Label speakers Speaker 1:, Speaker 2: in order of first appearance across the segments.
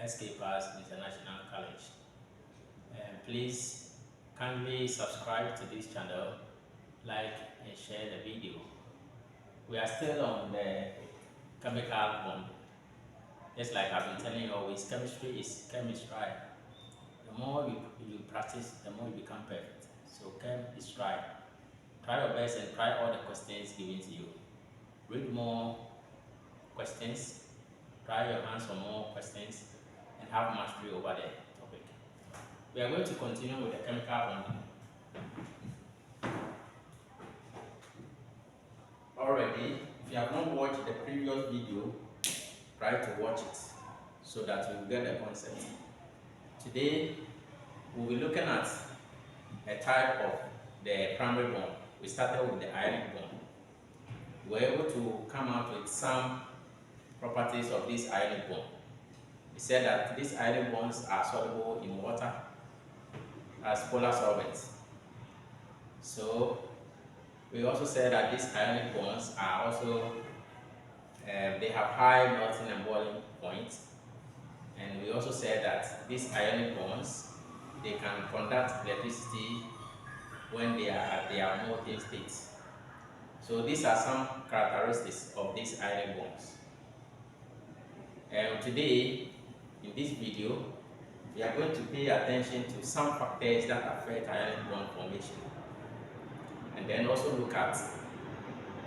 Speaker 1: SK Plus International College. Please kindly subscribe to this channel, like and share the video. We are still on the chemical bond. Just like I've been telling you always, chemistry is chemistry. The more you practice, the more you become perfect. So chem is try. Try your best and try all the questions given to you. Read more questions, try your hands on more questions, and have mastery over the topic. We are going to continue with the chemical bonding. Already, if you have not watched the previous video, try to watch it so that you will get the concept. Today, we'll be looking at a type of the primary bond. We started with the ionic bond. We were able to come out with some properties of this ionic bond. We said that these ionic bonds are soluble in water as polar solvents. So we also said that these ionic bonds are also they have high melting and boiling points. And we also said that these ionic bonds, they can conduct electricity when they are at their molten state. So these are some characteristics of these ionic bonds. And today, in this video, we are going to pay attention to some factors that affect ionic bond formation. And then also look at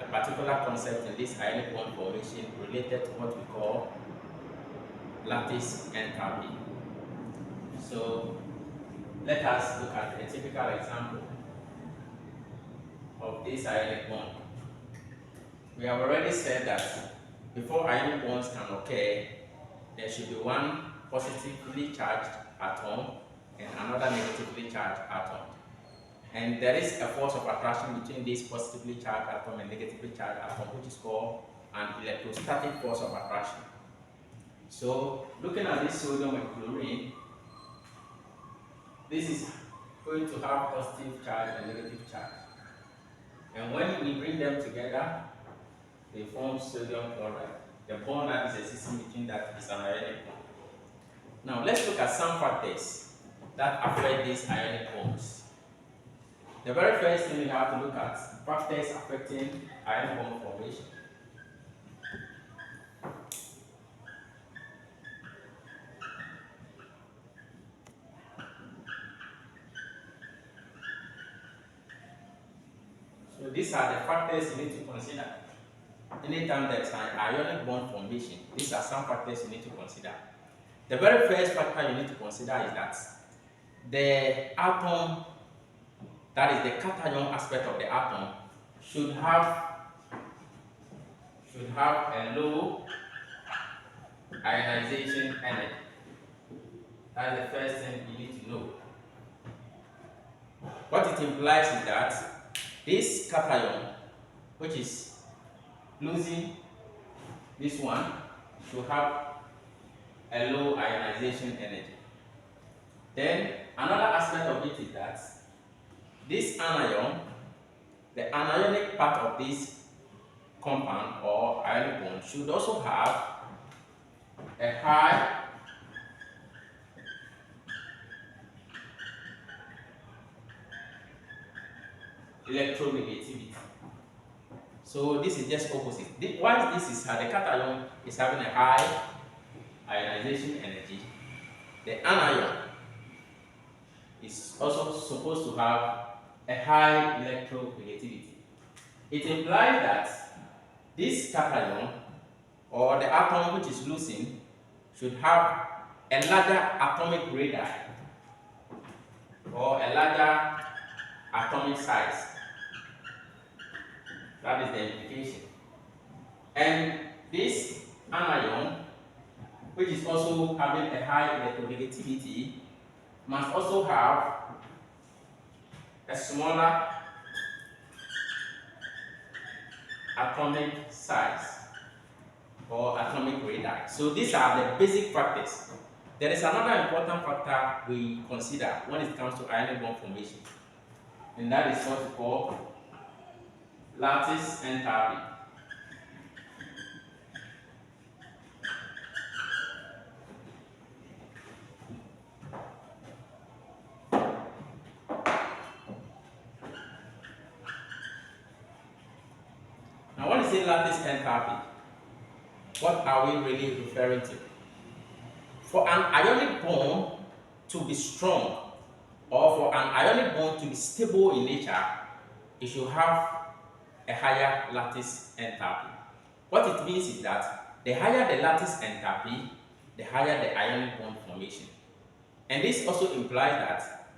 Speaker 1: a particular concept in this ionic bond formation related to what we call lattice enthalpy. So let us look at a typical example of this ionic bond. We have already said that before ionic bonds can occur, there should be one positively charged atom and another negatively charged atom. And there is a force of attraction between this positively charged atom and negatively charged atom, which is called an electrostatic force of attraction. So, looking at this sodium and chlorine, this is going to have positive charge and negative charge. And when we bring them together, they form sodium chloride. The bond that is existing between that is an ionic bond. Now, let's look at some factors that affect these ionic bonds. The very first thing we have to look at factors affecting ionic bond formation. So these are the factors you need to consider. Anytime there's an ionic bond formation, these are some factors you need to consider. The very first factor you need to consider is that the atom, that is the cation aspect of the atom, should have a low ionization energy. That's the first thing you need to know. What it implies is that this cation, which is losing this one, should have a low ionization energy. Then another aspect of it is that this anion, the anionic part of this compound or ionic bond, should also have a high electronegativity. So this is just opposite. While this is the cation is having a high ionization energy, the anion is also supposed to have a high electronegativity. It implies that this cation or the atom which is losing should have a larger atomic radii or a larger atomic size. That is the implication. And this anion, which is also having a high electronegativity, must also have a smaller atomic size or atomic radii. So these are the basic factors. There is another important factor we consider when it comes to ionic bond formation, and that is what we call lattice enthalpy. say lattice enthalpy, what are we really referring to? For an ionic bond to be strong, or for an ionic bond to be stable in nature, it should have a higher lattice enthalpy. What it means is that the higher the lattice enthalpy, the higher the ionic bond formation. And this also implies that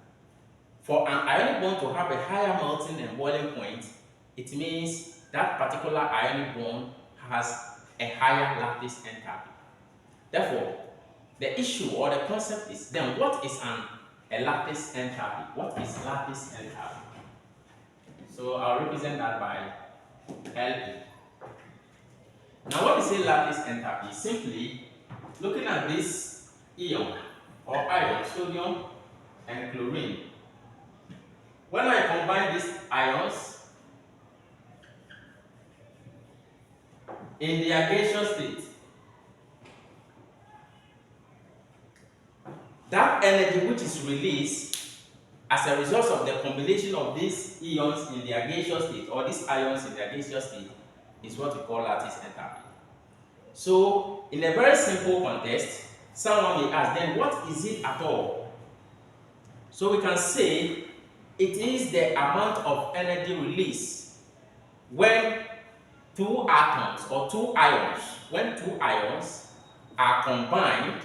Speaker 1: for an ionic bond to have a higher melting and boiling point, it means that particular ionic bond has a higher lattice enthalpy. Therefore, the issue or the concept is then what is a lattice enthalpy? What is lattice enthalpy? So I'll represent that by Le. Now what is a lattice enthalpy? Simply looking at this ion or ion, sodium and chlorine. When I combine these ions in their gaseous state, that energy which is released as a result of the combination of these ions in their gaseous state, or these ions in their gaseous state, is what we call lattice enthalpy. So, in a very simple context, someone may ask, then what is it at all? So we can say it is the amount of energy released when two atoms or two ions, when two ions are combined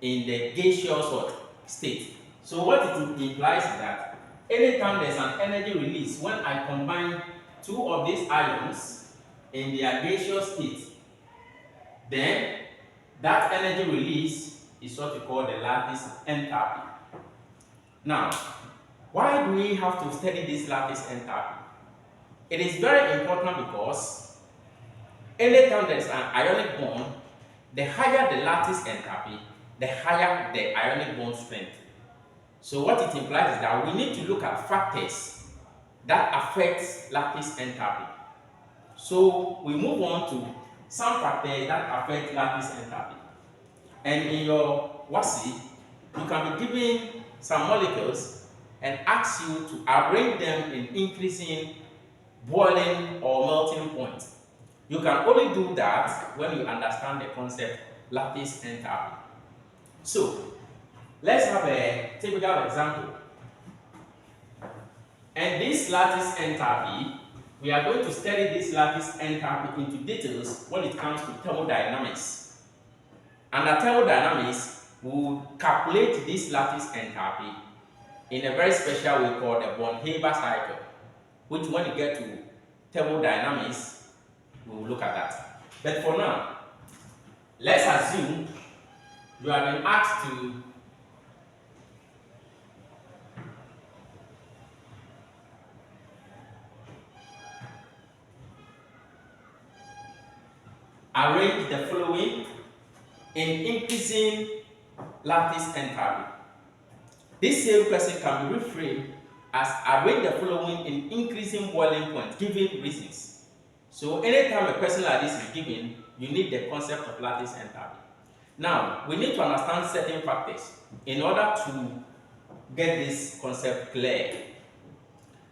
Speaker 1: in the gaseous state. So what it implies is that anytime there's an energy release when I combine two of these ions in their gaseous state, then that energy release is what we call the lattice enthalpy. Now, why do we have to study this lattice enthalpy? It is very important because anytime there is an ionic bond, the higher the lattice enthalpy, the higher the ionic bond strength. So what it implies is that we need to look at factors that affect lattice enthalpy. So we move on to some factors that affect lattice enthalpy. And in your WASI, you can be given some molecules and ask you to arrange them in increasing boiling or melting point. You can only do that when you understand the concept lattice enthalpy. So let's have a typical example. And this lattice enthalpy, we are going to study this lattice enthalpy into details when it comes to thermodynamics. Under thermodynamics, we will calculate this lattice enthalpy in a very special way called the Bond-Haber cycle, which when you get to thermodynamics, we will look at that. But for now, let's assume you have been asked to arrange the following in increasing lattice enthalpy. This same question can be reframed as arrange the following in increasing boiling point, given reasons. So anytime a question like this is given, you need the concept of lattice enthalpy. Now, we need to understand certain factors in order to get this concept clear.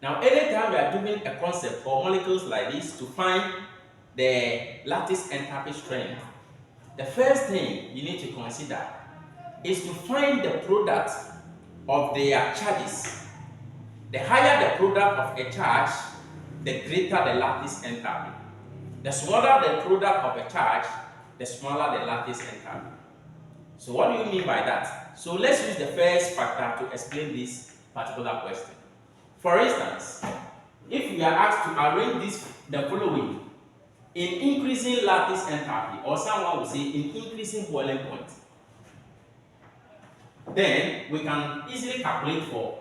Speaker 1: Now, anytime we are given a concept for molecules like this to find the lattice enthalpy strength, the first thing you need to consider is to find the product of their charges. The higher the product of a charge, the greater the lattice enthalpy. The smaller the product of a charge, the smaller the lattice enthalpy. So what do you mean by that? So let's use the first factor to explain this particular question. For instance, if we are asked to arrange the following in increasing lattice enthalpy, or someone will say in increasing boiling point, then we can easily calculate for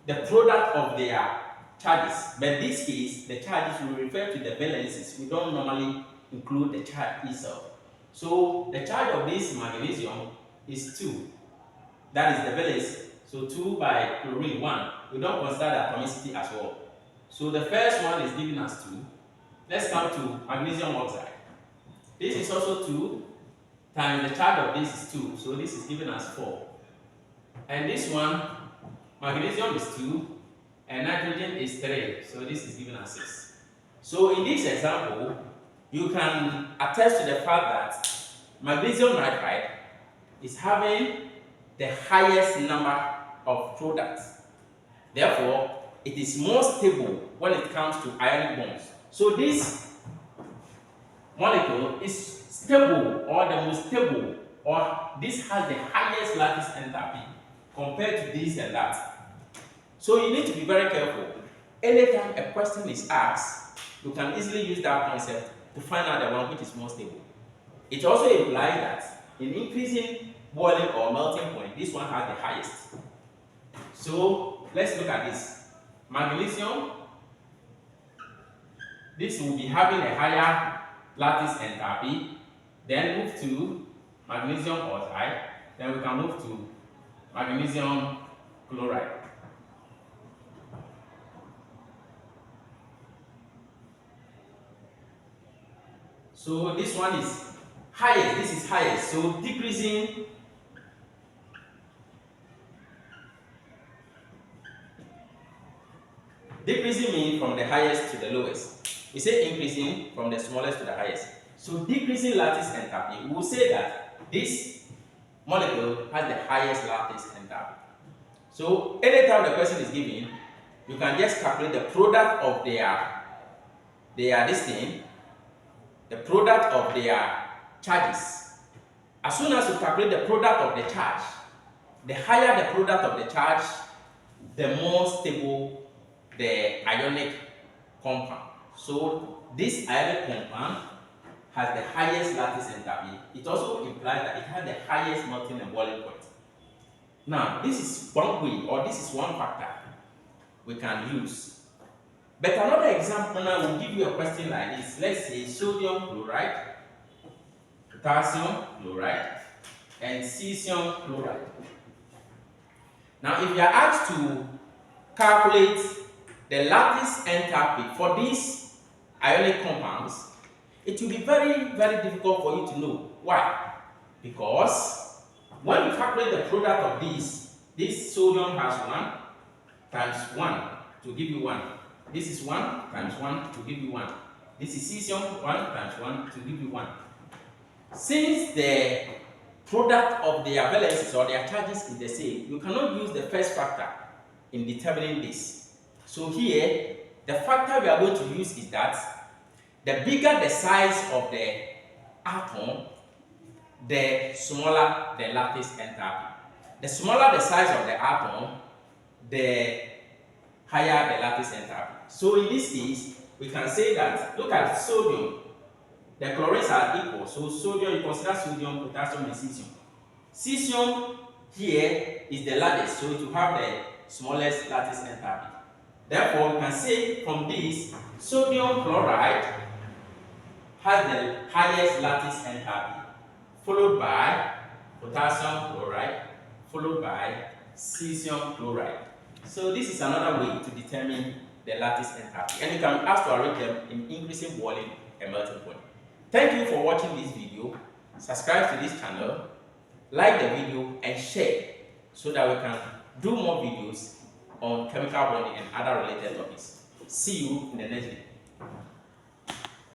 Speaker 1: the product of their charges. But in this case, the charges will refer to the valences. We don't normally include the charge itself. So the charge of this magnesium is 2. That is the valence. So 2 by chlorine 1. We don't consider the atomicity as well. So the first one is given as 2. Let's come to magnesium oxide. This is also 2 times the charge of this is 2. So this is given as 4. And this one, magnesium is 2 and nitrogen is 3. So this is given as 6. So in this example, you can attest to the fact that magnesium nitride is having the highest number of products. Therefore, it is more stable when it comes to ionic bonds. So this molecule is stable, or the most stable, or this has the highest lattice enthalpy compared to this and that. So you need to be very careful. Anytime a question is asked, you can easily use that concept to find out the one which is more stable. It also implies that in increasing boiling or melting point, this one has the highest. So let's look at this. Magnesium, this will be having a higher lattice enthalpy. Then move to magnesium oxide. Then we can move to magnesium chloride. So this one is highest, this is highest. So decreasing means from the highest to the lowest. We say increasing from the smallest to the highest. So decreasing lattice enthalpy, we will say that this molecule has the highest lattice enthalpy. So anytime the question is given, you can just calculate the product of their the product of their charges. As soon as you calculate the product of the charge, the higher the product of the charge, the more stable the ionic compound. So this ionic compound has the highest lattice enthalpy. It also implies that it has the highest melting and boiling point. Now, this is one way, or this is one factor we can use. But another example now will give you a question like this. Let's say sodium chloride, potassium chloride, and cesium chloride. Now, if you are asked to calculate the lattice enthalpy for these ionic compounds, it will be very, very difficult for you to know. Why? Because when you calculate the product of this sodium has 1 times 1 to give you 1. This is 1 times 1 to give you 1. This is cesium 1 times 1 to give you 1. Since the product of their valences or their charges is the same, you cannot use the first factor in determining this. So here, the factor we are going to use is that the bigger the size of the atom, the smaller the lattice enthalpy. The smaller the size of the atom, the higher the lattice enthalpy. So in this case, we can say that, look at sodium. The chlorines are equal. So sodium, you consider sodium, potassium, and cesium. Cesium here is the largest, so it will have the smallest lattice enthalpy. Therefore, we can say from this, sodium chloride has the highest lattice enthalpy, followed by potassium chloride, followed by cesium chloride. So this is another way to determine the lattice enthalpy, and you can ask to arrange them in increasing boiling and melting point. Thank you for watching this video. Subscribe to this channel, like the video, and share so that we can do more videos on chemical bonding and other related topics. See you in the next video.